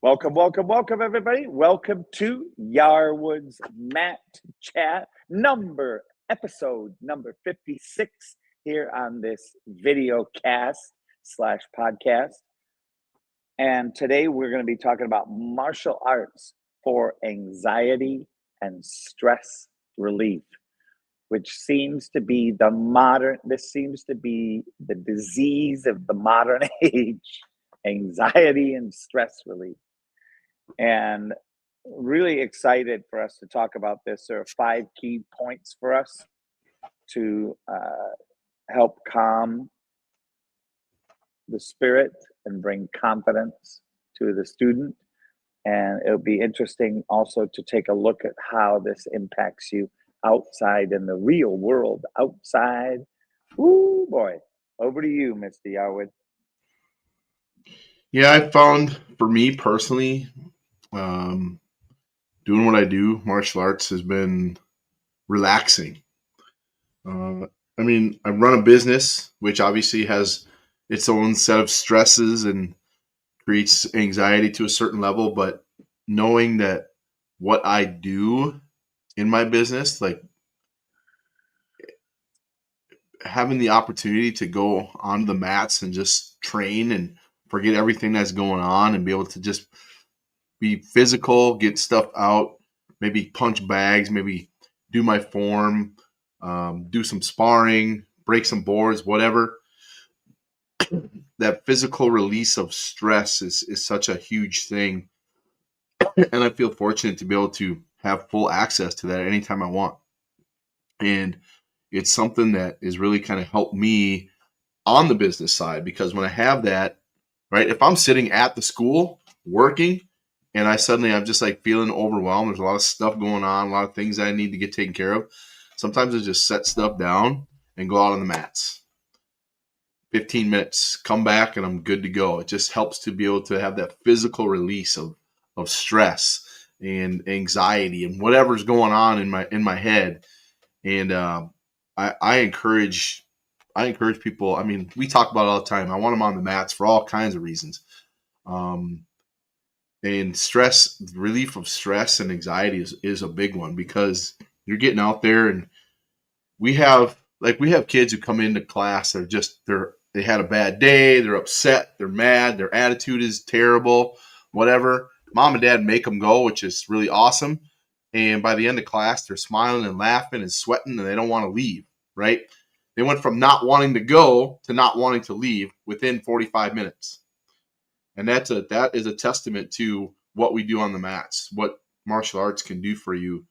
Welcome, everybody. Welcome to Yarwood's Mat Chat episode number 56 here on this video cast / podcast. And today we're going to be talking about martial arts for anxiety and stress relief, which seems to be the disease of the modern age, anxiety and stress relief. And really excited for us to talk about this. There are 5 key points for us to help calm the spirit and bring confidence to the student. And it'll be interesting also to take a look at how this impacts you outside in the real world, outside. Ooh, boy. Over to you, Mr. Yarwood. Yeah, I found for me personally, doing what I do, martial arts has been relaxing. I run a business, which obviously has its own set of stresses and creates anxiety to a certain level, but knowing that what I do in my business, like having the opportunity to go onto the mats and just train and forget everything that's going on and be able to just be physical, get stuff out, maybe punch bags, maybe do my form, do some sparring, break some boards, whatever. That physical release of stress is such a huge thing. And I feel fortunate to be able to have full access to that anytime I want. And it's something that is really kind of helped me on the business side, because when I have that, right, if I'm sitting at the school working and I'm just like feeling overwhelmed, there's a lot of stuff going on, a lot of things that I need to get taken care of. Sometimes I just set stuff down and go out on the mats. 15 minutes, come back, and I'm good to go. It just helps to be able to have that physical release of stress and anxiety and whatever's going on in my head. And I encourage people. I mean, we talk about it all the time. I want them on the mats for all kinds of reasons. And stress, relief of stress and anxiety is a big one, because you're getting out there, and we have kids who come into class. They had a bad day. They're upset. They're mad. Their attitude is terrible, whatever. Mom and dad make them go, which is really awesome. And by the end of class, they're smiling and laughing and sweating, and they don't want to leave, right? They went from not wanting to go to not wanting to leave within 45 minutes. And that is a testament to what we do on the mats, what martial arts can do for you,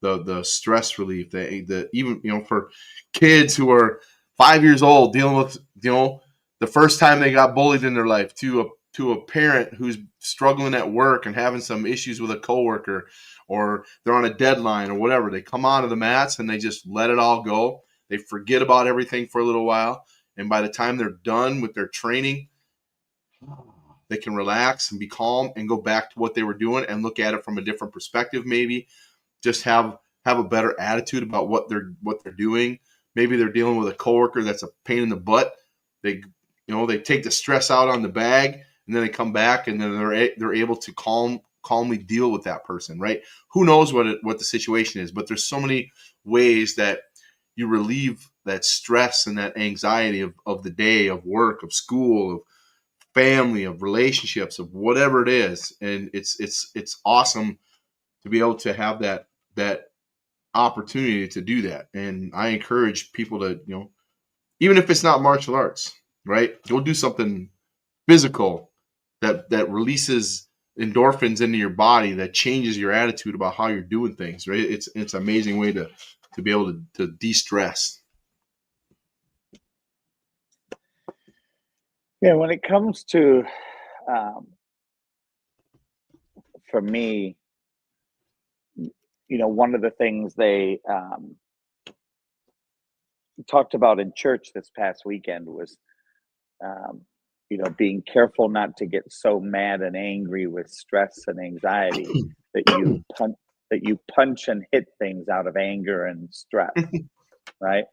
the stress relief, the even for kids who are 5 years old dealing with the first time they got bullied in their life, to a parent who's struggling at work and having some issues with a coworker, or they're on a deadline or whatever. They come onto the mats and they just let it all go. They forget about everything for a little while, and by the time they're done with their training, they can relax and be calm and go back to what they were doing and look at it from a different perspective. Maybe just have a better attitude about what they're doing. Maybe they're dealing with a coworker that's a pain in the butt. They take the stress out on the bag, and then they come back, and then they're able to calmly deal with that person, right? Who knows what the situation is, but there's so many ways that you relieve that stress and that anxiety of the day, of work, of school, of family, of relationships, of whatever it is. And it's awesome to be able to have that opportunity to do that. And I encourage people to, even if it's not martial arts, right? Go do something physical that releases endorphins into your body, that changes your attitude about how you're doing things, right? It's an amazing way to be able to de-stress. Yeah, when it comes to, for me, one of the things they talked about in church this past weekend was, being careful not to get so mad and angry with stress and anxiety that you punch and hit things out of anger and stress, right?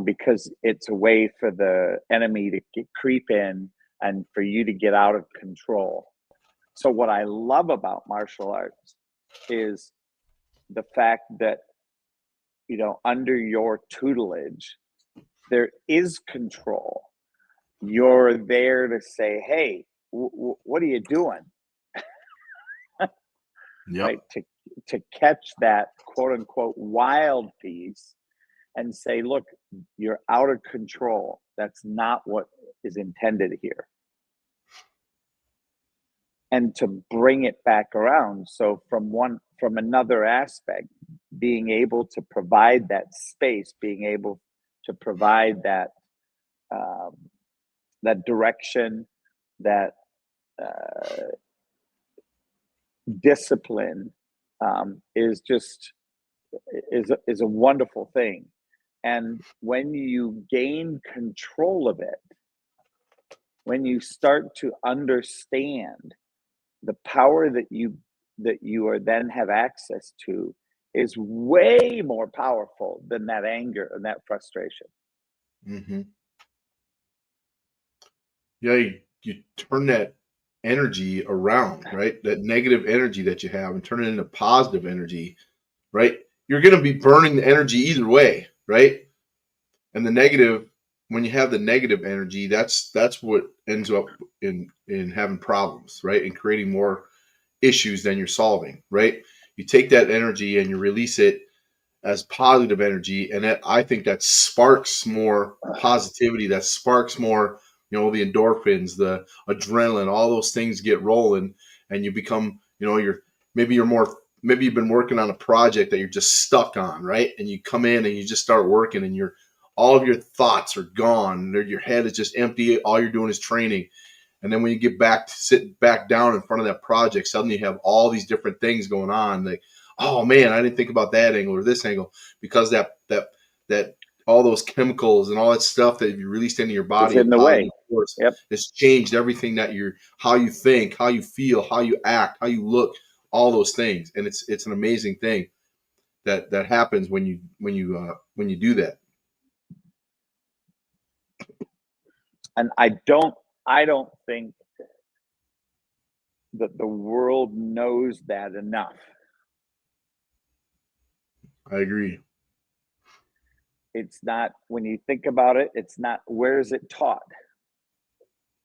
Because it's a way for the enemy to creep in and for you to get out of control. So what I love about martial arts is the fact that, under your tutelage, there is control. You're there to say, hey, what are you doing? Yep. Right? To catch that quote unquote wild piece and say, look, you're out of control. That's not what is intended here. And to bring it back around. So from another aspect, being able to provide that space, being able to provide that that direction, that discipline, is a wonderful thing. And when you gain control of it, when you start to understand the power that you are then have access to, is way more powerful than that anger and that frustration. Mm-hmm. Yeah, you turn that energy around, right? That negative energy that you have and turn it into positive energy, right? You're going to be burning the energy either way, right? And the negative, when you have the negative energy, that's what ends up in having problems, right? And creating more issues than you're solving, right? You take that energy and you release it as positive energy, and I think that sparks more positivity, that sparks more, the endorphins, the adrenaline, all those things get rolling, and you become, maybe you've been working on a project that you're just stuck on, right? And you come in and you just start working, and all of your thoughts are gone, your head is just empty, all you're doing is training. And then when you get back to sit back down in front of that project, suddenly you have all these different things going on, like, oh man, I didn't think about that angle or this angle, because that all those chemicals and all that stuff that you released into your body, It's in the way. Force, Yep. it's changed everything that how you think, how you feel, how you act, how you look, all those things. And it's an amazing thing that happens when you do that. And I don't think that the world knows that enough. I agree. It's not, when you think about it, it's not, where is it taught?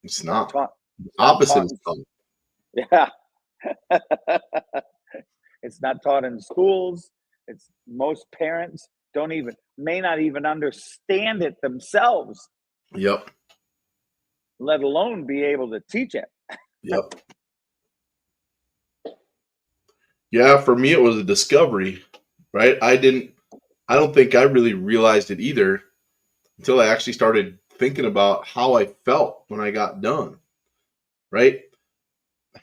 It's not taught. It's opposite is taught. Yeah. It's not taught in schools. It's most parents may not even understand it themselves. Yep. Let alone be able to teach it. Yep. Yeah, for me it was a discovery, right? I don't think I really realized it either until I actually started thinking about how I felt when I got done, right?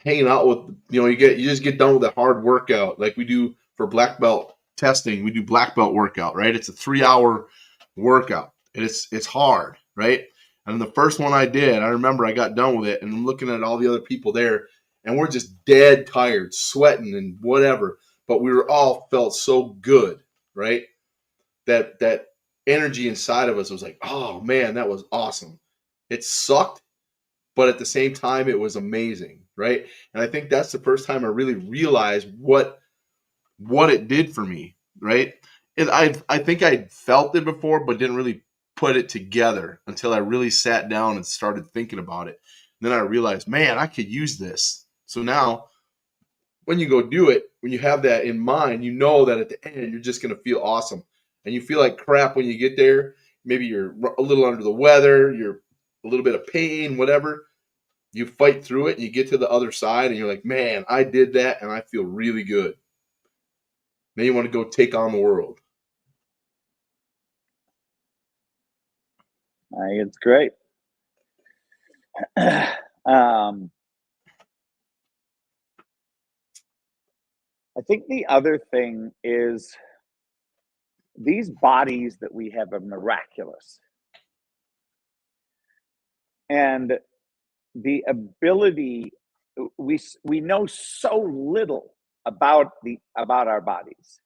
Hanging out with, you just get done with a hard workout like we do for black belt testing. We do black belt workout, right? It's a 3-hour workout, and it's hard, right? And the first one I did, I remember I got done with it, and I'm looking at all the other people there, and we're just dead tired, sweating and whatever, but we were all felt so good, right? That energy inside of us was like, oh man, that was awesome. It sucked, but at the same time, it was amazing, right? And I think that's the first time I really realized what it did for me, right? And I think I felt it before, but didn't really put it together until I really sat down and started thinking about it. And then I realized, man, I could use this. So now, when you go do it, when you have that in mind, you know that at the end you're just going to feel awesome, and you feel like crap when you get there. Maybe you're a little under the weather, you're a little bit of pain, whatever. You fight through it and you get to the other side and you're like, man, I did that and I feel really good. Then you want to go take on the world. I think it's great. I think the other thing is, these bodies that we have are miraculous. And the ability, we know so little about our bodies,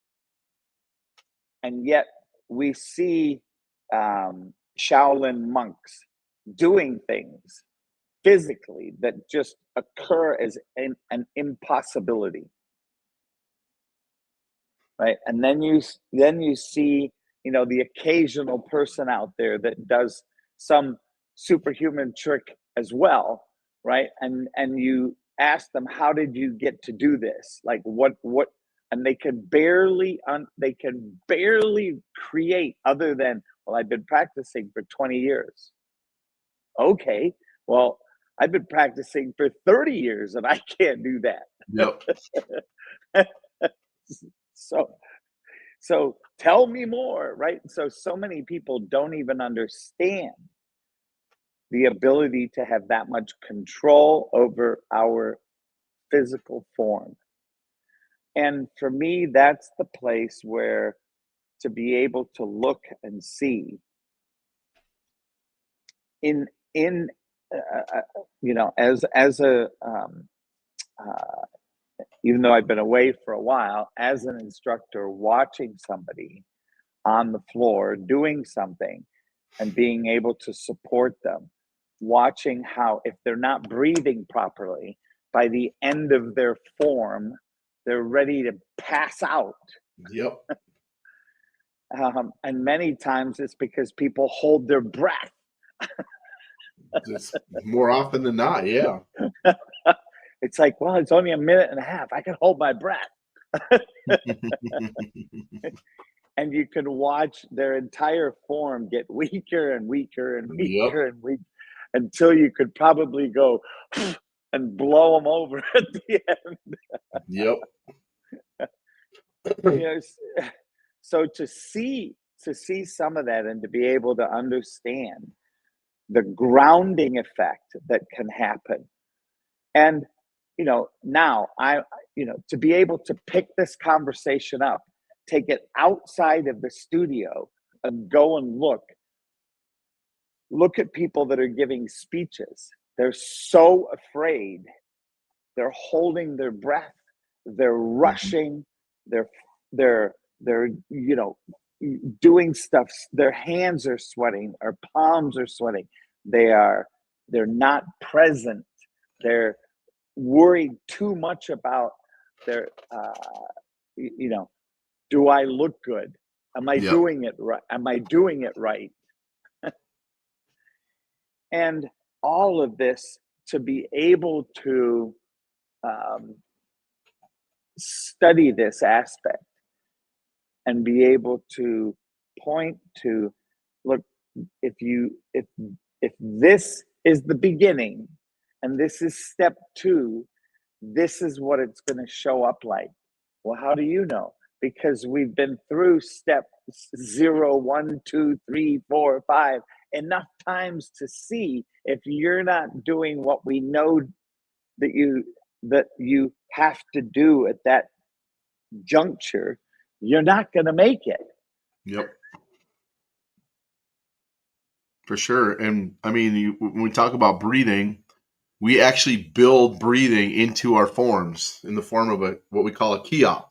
and yet we see Shaolin monks doing things physically that just occur as an impossibility, right? And then you see, the occasional person out there that does some superhuman trick as well, right? And you ask them, how did you get to do this? Like what and they can barely create, other than, well, I've been practicing for 20 years. Okay, well, I've been practicing for 30 years and I can't do Yep. that. so so tell me more, right? So many people don't even understand the ability to have that much control over our physical form. And for me, that's the place where, to be able to look and see in as a even though I've been away for a while, as an instructor, watching somebody on the floor doing something and being able to support them, watching how, if they're not breathing properly, by the end of their form, they're ready to pass out. Yep. And many times it's because people hold their breath. Just more often than not, yeah. It's like, well, it's only a minute and a half. I can hold my breath. And you can watch their entire form get weaker and weaker and Yep. weaker and weaker, until you could probably go and blow them over at the end. Yep. So to see some of that, and to be able to understand the grounding effect that can happen. And now to be able to pick this conversation up, take it outside of the studio, and go and look at people that are giving speeches. They're so afraid. They're holding their breath. They're rushing. They're doing stuff. Their hands are sweating. Our palms are sweating. They're not present. They're worried too much about their do I look good? Am I Yep. doing it right? Am I doing it right? And all of this, to be able to study this aspect and be able to point to, look, if this is the beginning and this is step 2, this is what it's going to show up like. Well, how do you know? Because we've been through step 0, 1, 2, 3, 4, 5 enough times to see, if you're not doing what we know that you have to do at that juncture, you're not going to make it. Yep. For sure. And I mean, when we talk about breathing, we actually build breathing into our forms in the form of what we call a key op,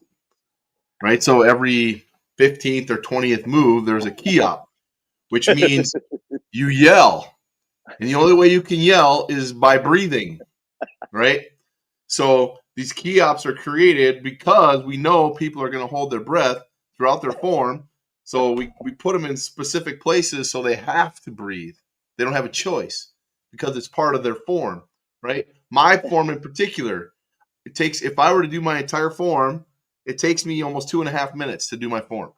right? So every 15th or 20th move, there's a key op, which means you yell. And the only way you can yell is by breathing, right? So these key ops are created because we know people are going to hold their breath throughout their form. So we put them in specific places so they have to breathe. They don't have a choice because it's part of their form, right? My form in particular, if I were to do my entire form, it takes me almost 2.5 minutes to do my form.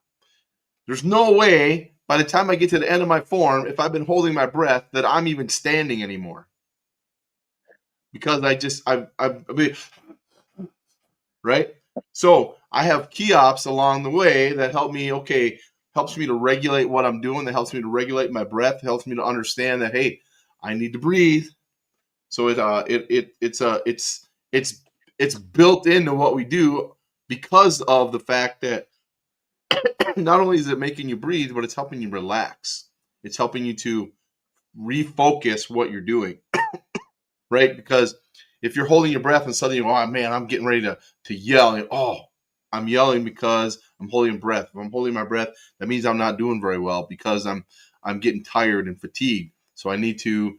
There's no way by the time I get to the end of my form, if I've been holding my breath, that I'm even standing anymore. Because right? So I have key ops along the way that helps me to regulate what I'm doing, that helps me to regulate my breath, helps me to understand that, hey, I need to breathe. So it's built into what we do, because of the fact that not only is it making you breathe, but it's helping you relax. It's helping you to refocus what you're doing, right? Because if you're holding your breath and suddenly, oh man, I'm getting ready to yell, and I'm yelling because I'm holding breath. If I'm holding my breath, that means I'm not doing very well, because I'm getting tired and fatigued. So I need to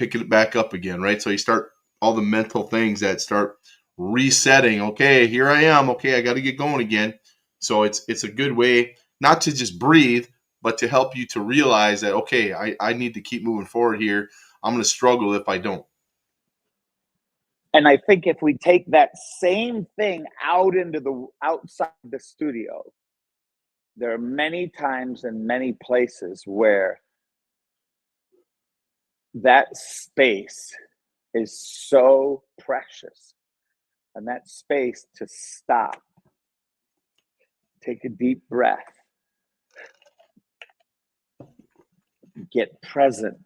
picking it back up again, right? So you start all the mental things that start resetting. Okay, here I am. Okay, I got to get going again. So it's a good way not to just breathe, but to help you to realize that, okay, I need to keep moving forward here. I'm going to struggle if I don't. And I think if we take that same thing out into the outside the studio, there are many times and many places where that space is so precious, and that space to stop, take a deep breath, get present,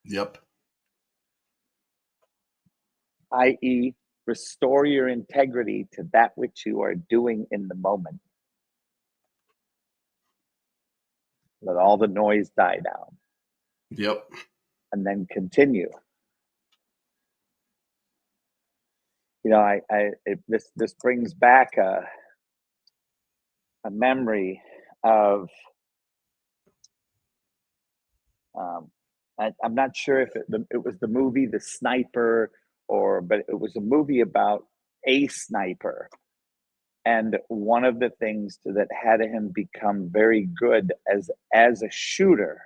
Yep. i.e., restore your integrity to that which you are doing in the moment. Let all the noise die down. Yep. And then continue. You know, this brings back a memory of I'm not sure if it was the movie The Sniper, but it was a movie about a sniper. And one of the things that had him become very good as a shooter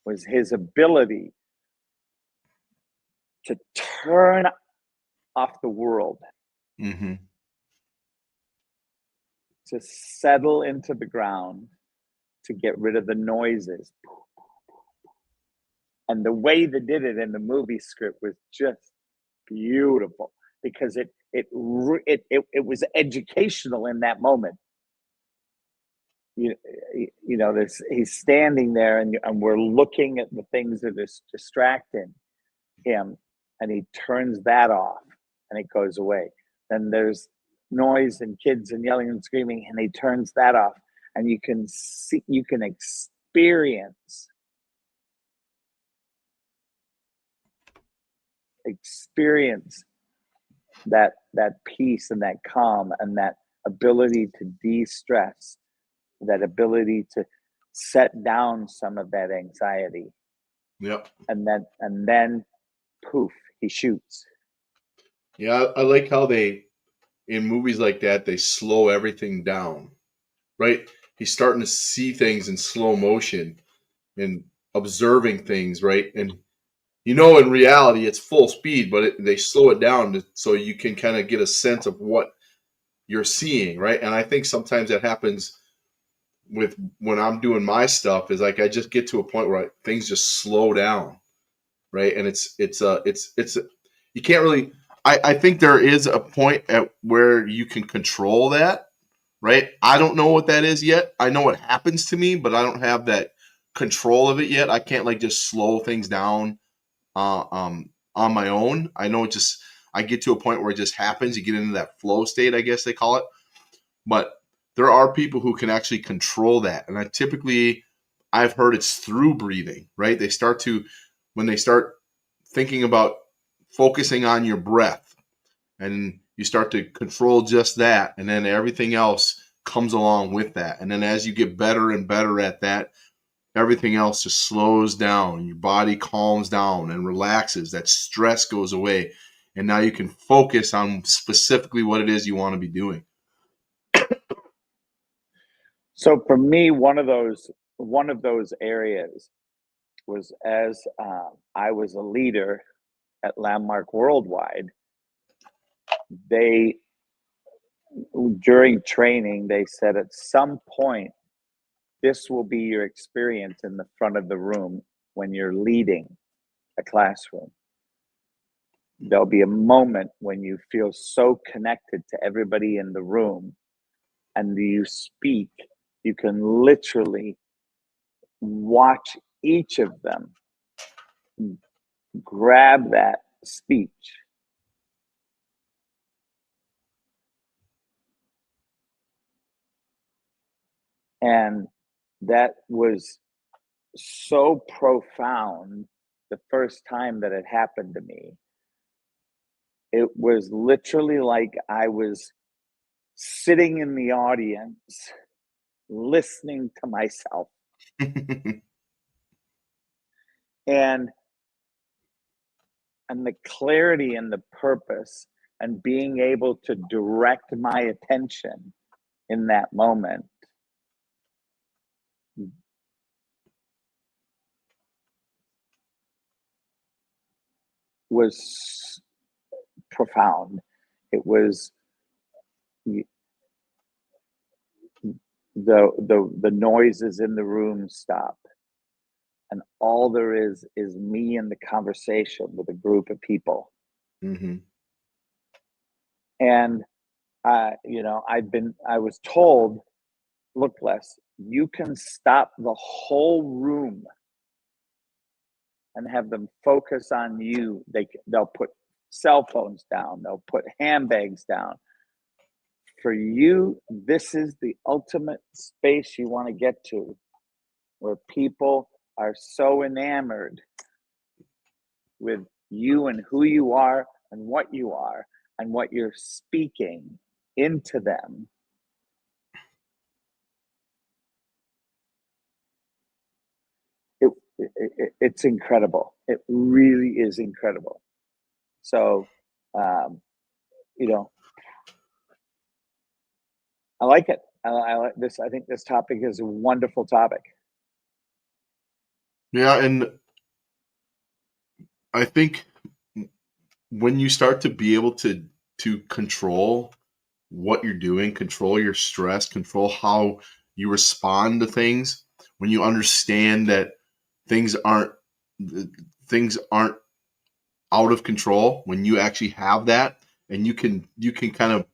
was his ability to turn off the world, Mm-hmm. to settle into the ground, to get rid of the noises. And the way they did it in the movie script was just beautiful, because it was educational in that moment. You know, he's standing there, and we're looking at the things that is distracting him, and he turns that off, and it goes away. Then there's noise and kids and yelling and screaming, and he turns that off, and you can experience that peace and that calm and that ability to de-stress, that ability to set down some of that anxiety. Yep. And then poof, he shoots. Yeah, I like how they, in movies like that, they slow everything down, right? He's starting to see things in slow motion and observing things, right? And in reality, it's full speed, but they slow it down so you can kind of get a sense of what you're seeing, right? And I think sometimes that happens with when I'm doing my stuff, is like I just get to a point where things just slow down, right? And it's you can't really. I think there is a point at where you can control that, right? I don't know what that is yet. I know what happens to me, but I don't have that control of it yet. I can't like just slow things down on my own. I know I get to a point where it just happens. You get into that flow state, I guess they call it. But there are people who can actually control that. And I've heard it's through breathing, right? When they start thinking about focusing on your breath, and you start to control just that, and then everything else comes along with that. And then as you get better and better at that, everything else just slows down. Your body calms down and relaxes. That stress goes away. And now you can focus on specifically what it is you want to be doing. So for me, one of those areas was as I was a leader at Landmark Worldwide. They, during training, they said at some point, this will be your experience in the front of the room when you're leading a classroom. There'll be a moment when you feel so connected to everybody in the room, and you speak, you can literally watch each of them grab that speech and that was so profound the first time that it happened to me. It was literally like I was sitting in the audience listening to myself. And and the clarity and the purpose and being able to direct my attention in that moment was profound. It was the noises in the room stop, and all there is me in the conversation with a group of people. Mm-hmm. And I was told, look, Les, you can stop the whole room and have them focus on you. They'll put cell phones down, they'll put handbags down. For you, this is the ultimate space you want to get to, where people are so enamored with you and who you are and what you're speaking into them. It's incredible. It really is incredible. So, I like it. I like this. I think this topic is a wonderful topic. Yeah, and I think when you start to be able to control what you're doing, control your stress, control how you respond to things, when you understand that things aren't out of control, when you actually have that, and you can kind of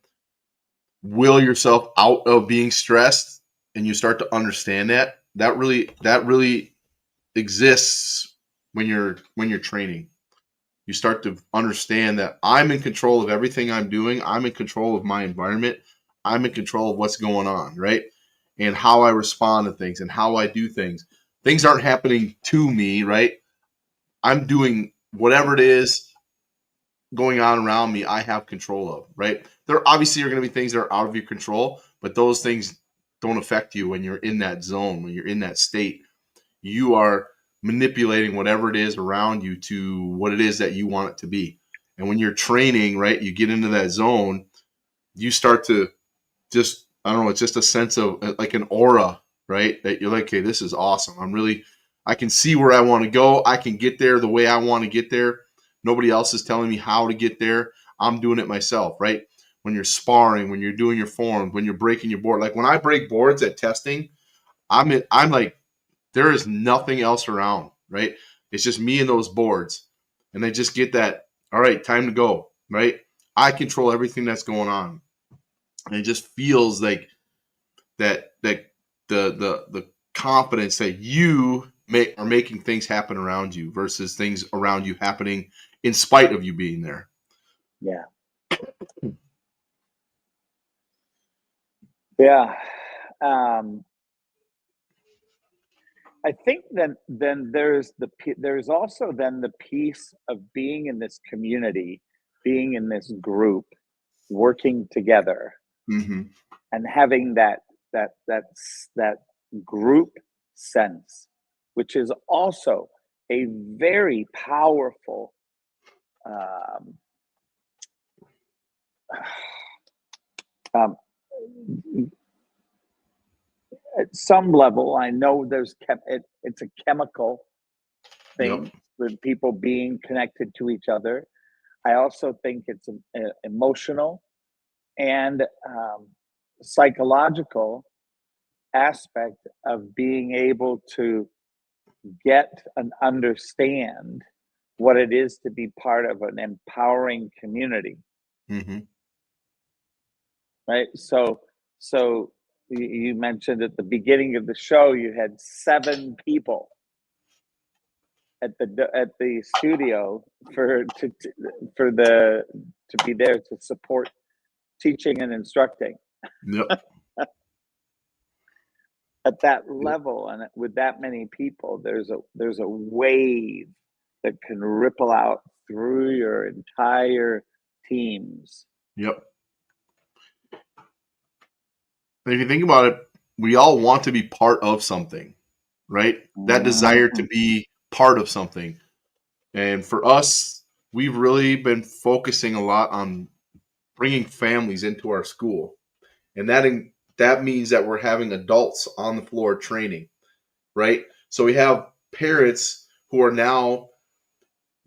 will yourself out of being stressed, and you start to understand that really exists when you're training. You start to understand that I'm in control of everything I'm doing. I'm in control of my environment. I'm in control of what's going on, right? And how I respond to things and how I do things. Things aren't happening to me, right? I'm doing whatever it is going on around me, I have control of, right? There obviously are going to be things that are out of your control, but those things don't affect you when you're in that zone, when you're in that state. You are manipulating whatever it is around you to what it is that you want it to be. And when you're training, right, you get into that zone, you start to just, I don't know, it's just a sense of like an aura, right? That you're like, okay, this is awesome. I can see where I want to go. I can get there the way I want to get there. Nobody else is telling me how to get there. I'm doing it myself, right? When you're sparring, when you're doing your forms, when you're breaking your board. Like when I break boards at testing, I'm like, there is nothing else around, right? It's just me and those boards. And they just get that, all right, time to go, right? I control everything that's going on. And it just feels like that the confidence that you are making things happen around you versus things around you happening in spite of you being there. Yeah. Yeah. I think then there's also then the piece of being in this community, being in this group, working together, Mm-hmm. and having that group sense, which is also a very powerful um, at some level. I know it's a chemical thing. Yep. With people being connected to each other. I also think it's emotional and psychological aspect of being able to get and understand what it is to be part of an empowering community. Mm-hmm. Right. So you mentioned at the beginning of the show you had 7 people at the studio to be there to support teaching and instructing. Yep. At that level and with that many people, there's a wave that can ripple out through your entire teams. Yep. And if you think about it, we all want to be part of something, right? That desire to be part of something. And for us, we've really been focusing a lot on bringing families into our school, and that means that we're having adults on the floor training, right? So we have parents who are now,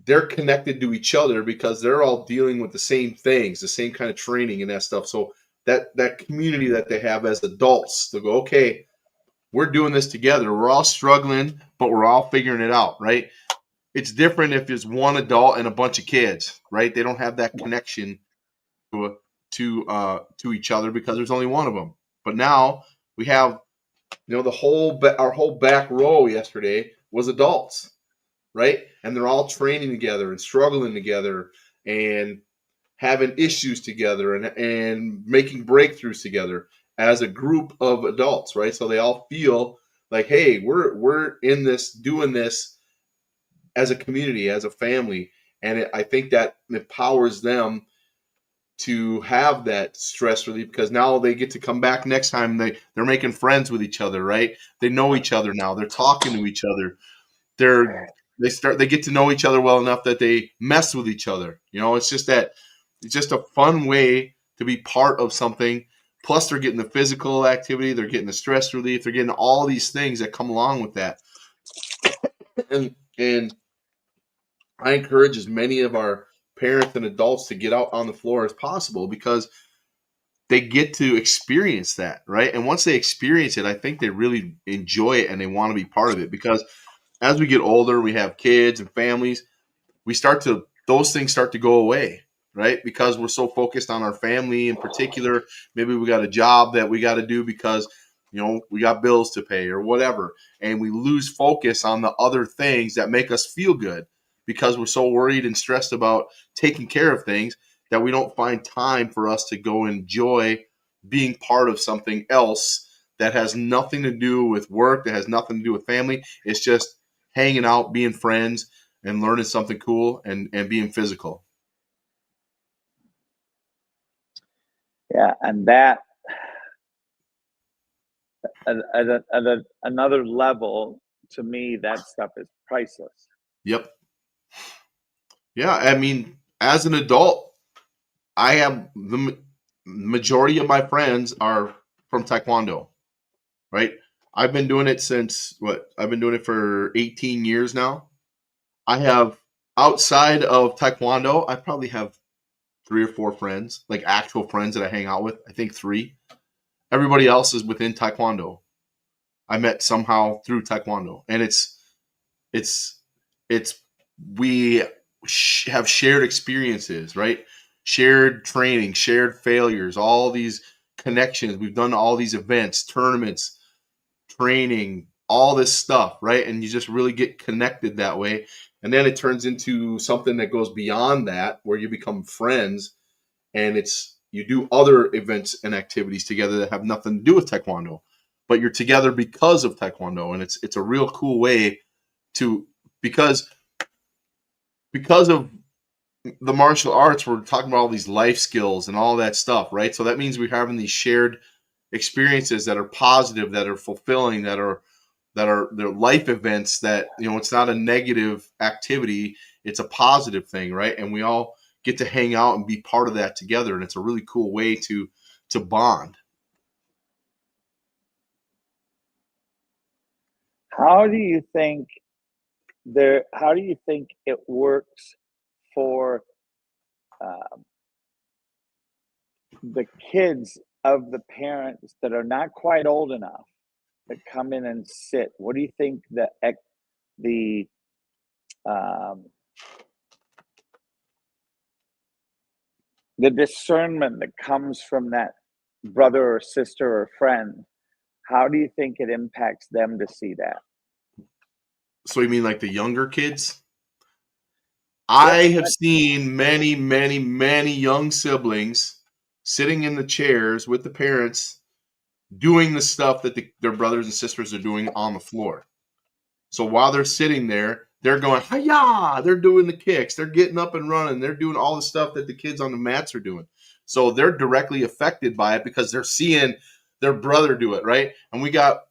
they're connected to each other because they're all dealing with the same things, the same kind of training and that stuff. So that community that they have as adults, they'll go, okay, we're doing this together. We're all struggling, but we're all figuring it out, right? It's different if it's one adult and a bunch of kids, right? They don't have that connection to each other because there's only one of them. But now we have, our whole back row yesterday was adults, right? And they're all training together and struggling together and having issues together and making breakthroughs together as a group of adults, right? So they all feel like, hey, we're in this, doing this as a community, as a family, and I think that empowers them to have that stress relief because now they get to come back next time. They're making friends with each other, right? They know each other now. They're talking to each other. They get to know each other well enough that they mess with each other. It's just a fun way to be part of something. Plus, they're getting the physical activity, they're getting the stress relief, they're getting all these things that come along with that. And I encourage as many of our parents and adults to get out on the floor as possible because they get to experience that, right? And once they experience it, I think they really enjoy it and they want to be part of it because as we get older, we have kids and families, those things start to go away, right? Because we're so focused on our family in particular. Maybe we got a job that we got to do because, we got bills to pay or whatever. And we lose focus on the other things that make us feel good because we're so worried and stressed about taking care of things that we don't find time for us to go enjoy being part of something else that has nothing to do with work, that has nothing to do with family. It's just hanging out, being friends, and learning something cool and being physical. Yeah, and that at another level, to me, that stuff is priceless. Yep. Yeah, I mean, as an adult, I have the majority of my friends are from Taekwondo, right? I've been doing it since I've been doing it for 18 years now. I have, outside of Taekwondo, I probably have 3 or 4 friends, like actual friends that I hang out with. I think 3. Everybody else is within Taekwondo. I met somehow through Taekwondo, and we have shared experiences, right? Shared training, shared failures, all these connections. We've done all these events, tournaments, training, all this stuff, right? And you just really get connected that way. And then it turns into something that goes beyond that, where you become friends, and you do other events and activities together that have nothing to do with Taekwondo, but you're together because of Taekwondo, and it's a real cool way to because of the martial arts. We're talking about all these life skills and all that stuff, right? So that means we're having these shared experiences that are positive, that are fulfilling, that are they're life events that, it's not a negative activity, it's a positive thing, right? And we all get to hang out and be part of that together, and it's a really cool way to bond. How do you think it works for the kids of the parents that are not quite old enough that come in and sit? What do you think the discernment that comes from that brother or sister or friend, how do you think it impacts them to see that? So you mean like the younger kids? I have seen many, many, many young siblings sitting in the chairs with the parents doing the stuff that their brothers and sisters are doing on the floor. So while they're sitting there, they're going, hi-ya! They're doing the kicks. They're getting up and running. They're doing all the stuff that the kids on the mats are doing. So they're directly affected by it because they're seeing their brother do it, right? And we got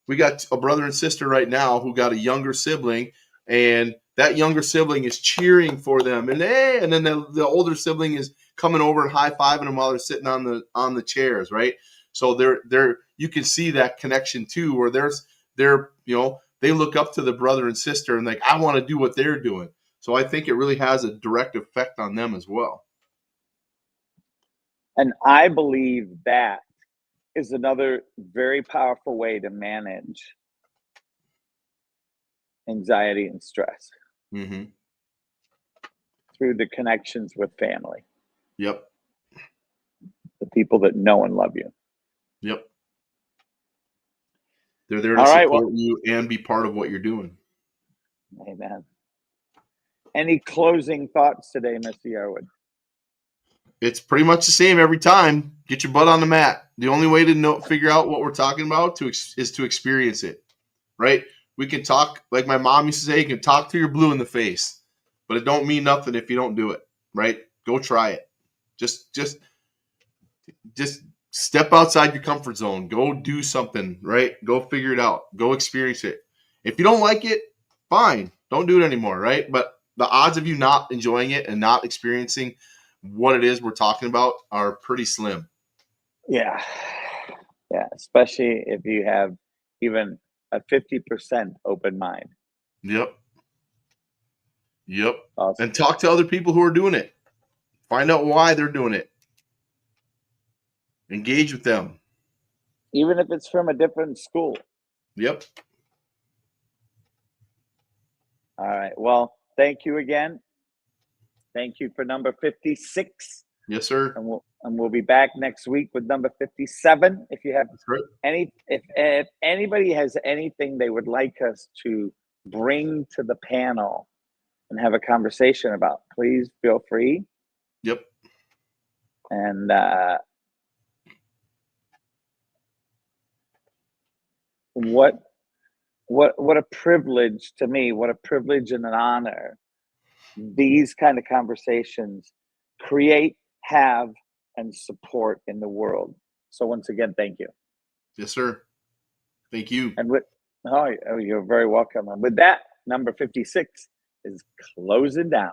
a brother and sister right now who got a younger sibling, and that younger sibling is cheering for them, and hey, and then the older sibling is coming over and high-fiving them while they're sitting on the chairs, right? So they're you can see that connection too, where they're they look up to the brother and sister and like, I want to do what they're doing. So I think it really has a direct effect on them as well. And I believe that is another very powerful way to manage anxiety and stress Mm-hmm. through the connections with family, Yep. the people that know and love you. Yep. They're there to All right, support you and be part of what you're doing. Amen. Any closing thoughts today, Mr. Yarwood? It's pretty much the same every time. Get your butt on the mat. The only way to figure out what we're talking about is to experience it, right? We can talk, like my mom used to say, you can talk till you're blue in the face, but it don't mean nothing if you don't do it, right? Go try it. Just step outside your comfort zone. Go do something, right? Go figure it out. Go experience it. If you don't like it, fine. Don't do it anymore, right? But the odds of you not enjoying it and not experiencing what it is we're talking about are pretty slim. Yeah. Yeah. Especially if you have even a 50% open mind. Yep. Awesome. And talk to other people who are doing it. Find out why they're doing it. Engage with them. Even if it's from a different school. Yep. All right. Well, thank you again. Thank you for number 56. Yes, sir. And we'll be back next week with number 57. If you have if anybody has anything they would like us to bring to the panel and have a conversation about, please feel free. Yep. And what a privilege to me, what a privilege and an honor these kind of conversations create, have, and support in the world. So once again, thank you. Yes, sir. Thank you. And you're very welcome. And with that, number 56 is closing down.